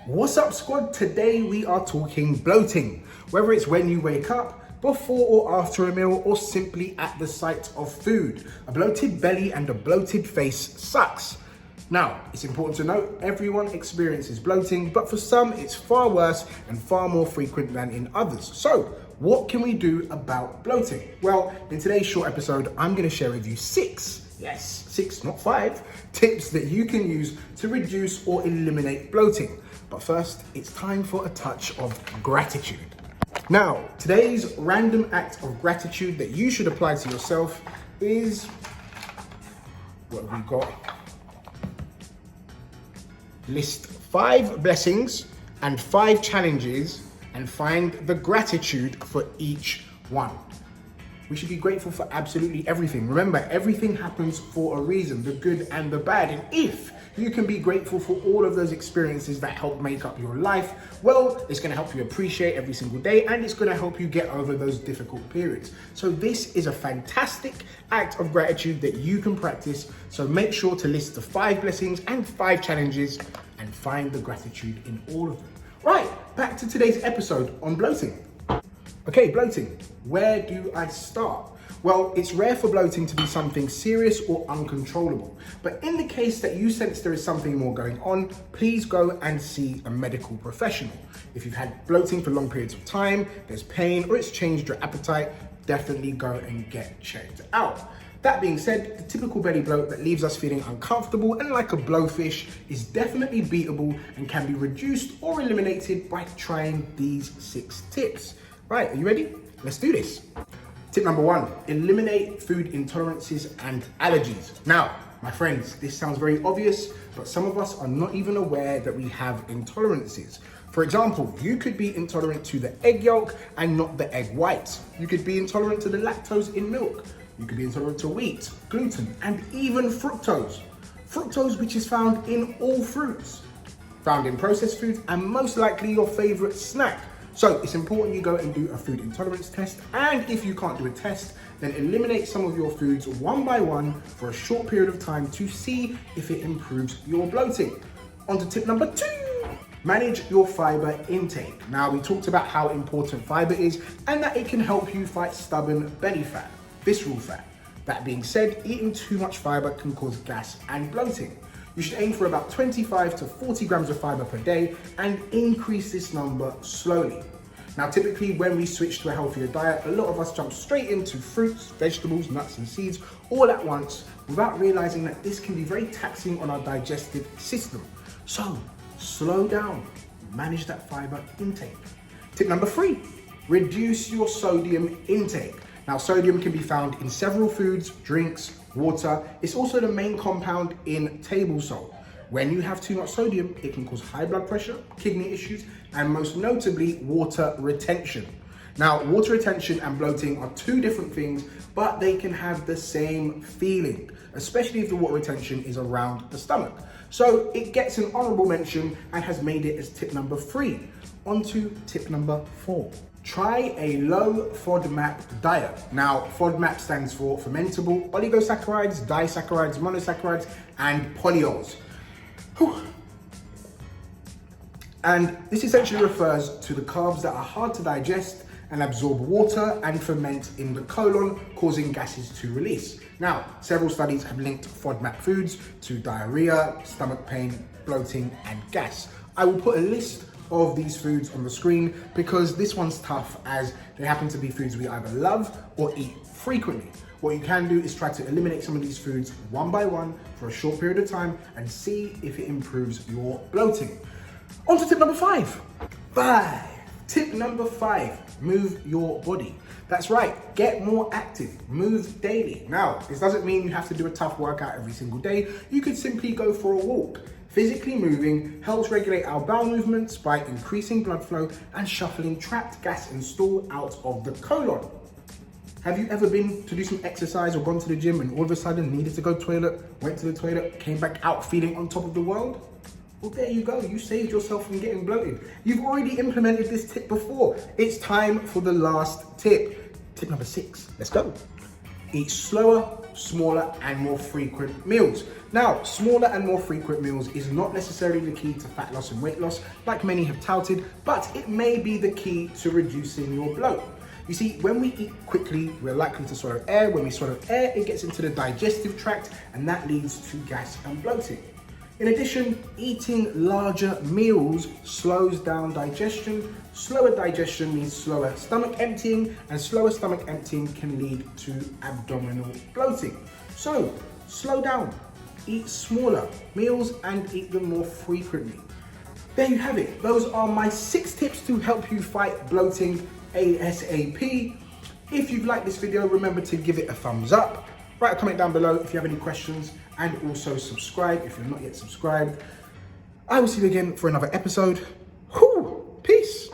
What's up, squad? Today we are talking bloating. Whether it's when you wake up, before or after a meal, or simply at the sight of food. A bloated belly and a bloated face sucks. Now, it's important to note, everyone experiences bloating, but for some it's far worse and far more frequent than in others. So, what can we do about bloating? Well, in today's short episode, I'm going to share with you six, not five, tips that you can use to reduce or eliminate bloating. But first, it's time for a touch of gratitude. Now, today's random act of gratitude that you should apply to yourself is, what have we got? List 5 blessings and 5 challenges and find the gratitude for each one. We should be grateful for absolutely everything. Remember, everything happens for a reason, the good and the bad. And if you can be grateful for all of those experiences that help make up your life, well, it's going to help you appreciate every single day, and it's going to help you get over those difficult periods. So this is a fantastic act of gratitude that you can practice. So make sure to list the 5 blessings and 5 challenges and find the gratitude in all of them. Right, back to today's episode on bloating. Okay, bloating. Where do I start? Well, it's rare for bloating to be something serious or uncontrollable. But in the case that you sense there is something more going on, please go and see a medical professional. If you've had bloating for long periods of time, there's pain, or it's changed your appetite, definitely go and get checked out. That being said, the typical belly bloat that leaves us feeling uncomfortable and like a blowfish is definitely beatable and can be reduced or eliminated by trying these 6 tips. Right, are you ready? Let's do this. Tip number 1, eliminate food intolerances and allergies. Now, my friends, this sounds very obvious, but some of us are not even aware that we have intolerances. For example, you could be intolerant to the egg yolk and not the egg white. You could be intolerant to the lactose in milk. You could be intolerant to wheat, gluten, and even fructose. Fructose, which is found in all fruits, found in processed foods, and most likely your favorite snack. So it's important you go and do a food intolerance test, and if you can't do a test, then eliminate some of your foods one by one for a short period of time to see if it improves your bloating. On to tip number 2, manage your fiber intake. Now, we talked about how important fiber is and that it can help you fight stubborn belly fat, visceral fat. That being said, eating too much fiber can cause gas and bloating. You should aim for about 25 to 40 grams of fiber per day and increase this number slowly. Now, typically when we switch to a healthier diet, a lot of us jump straight into fruits, vegetables, nuts and seeds all at once without realizing that this can be very taxing on our digestive system. So slow down, manage that fiber intake. Tip number 3, reduce your sodium intake. Now, sodium can be found in several foods, drinks, water. It's also the main compound in table salt. When you have too much sodium, it can cause high blood pressure, kidney issues, and most notably, water retention. Now, water retention and bloating are 2 different things, but they can have the same feeling, especially if the water retention is around the stomach. So it gets an honorable mention and has made it as tip number 3. On to tip number 4. Try a low FODMAP diet. Now, FODMAP stands for fermentable oligosaccharides, disaccharides, monosaccharides, and polyols. Whew. And this essentially refers to the carbs that are hard to digest and absorb water and ferment in the colon, causing gases to release. Now, several studies have linked FODMAP foods to diarrhea, stomach pain, bloating, and gas. I will put a list of these foods on the screen because this one's tough as they happen to be foods we either love or eat frequently. What you can do is try to eliminate some of these foods one by one for a short period of time and see if it improves your bloating. On to tip number 5. Tip number 5, move your body. That's right, get more active, move daily. Now, this doesn't mean you have to do a tough workout every single day. You could simply go for a walk. Physically moving helps regulate our bowel movements by increasing blood flow and shuffling trapped gas and stool out of the colon. Have you ever been to do some exercise or gone to the gym and all of a sudden needed to go to the toilet, went to the toilet, came back out feeling on top of the world? Well, there you go. You saved yourself from getting bloated. You've already implemented this tip before. It's time for the last tip. Tip number 6. Let's go. Eat slower, smaller, and more frequent meals. Now, smaller and more frequent meals is not necessarily the key to fat loss and weight loss, like many have touted, but it may be the key to reducing your bloat. You see, when we eat quickly, we're likely to swallow air. When we swallow air, it gets into the digestive tract, and that leads to gas and bloating. In addition, eating larger meals slows down digestion. Slower digestion means slower stomach emptying, and slower stomach emptying can lead to abdominal bloating. So, slow down, eat smaller meals and eat them more frequently. There you have it. Those are my 6 tips to help you fight bloating ASAP. If you've liked this video, remember to give it a thumbs up. Write a comment down below if you have any questions, and also subscribe if you're not yet subscribed. I will see you again for another episode. Peace.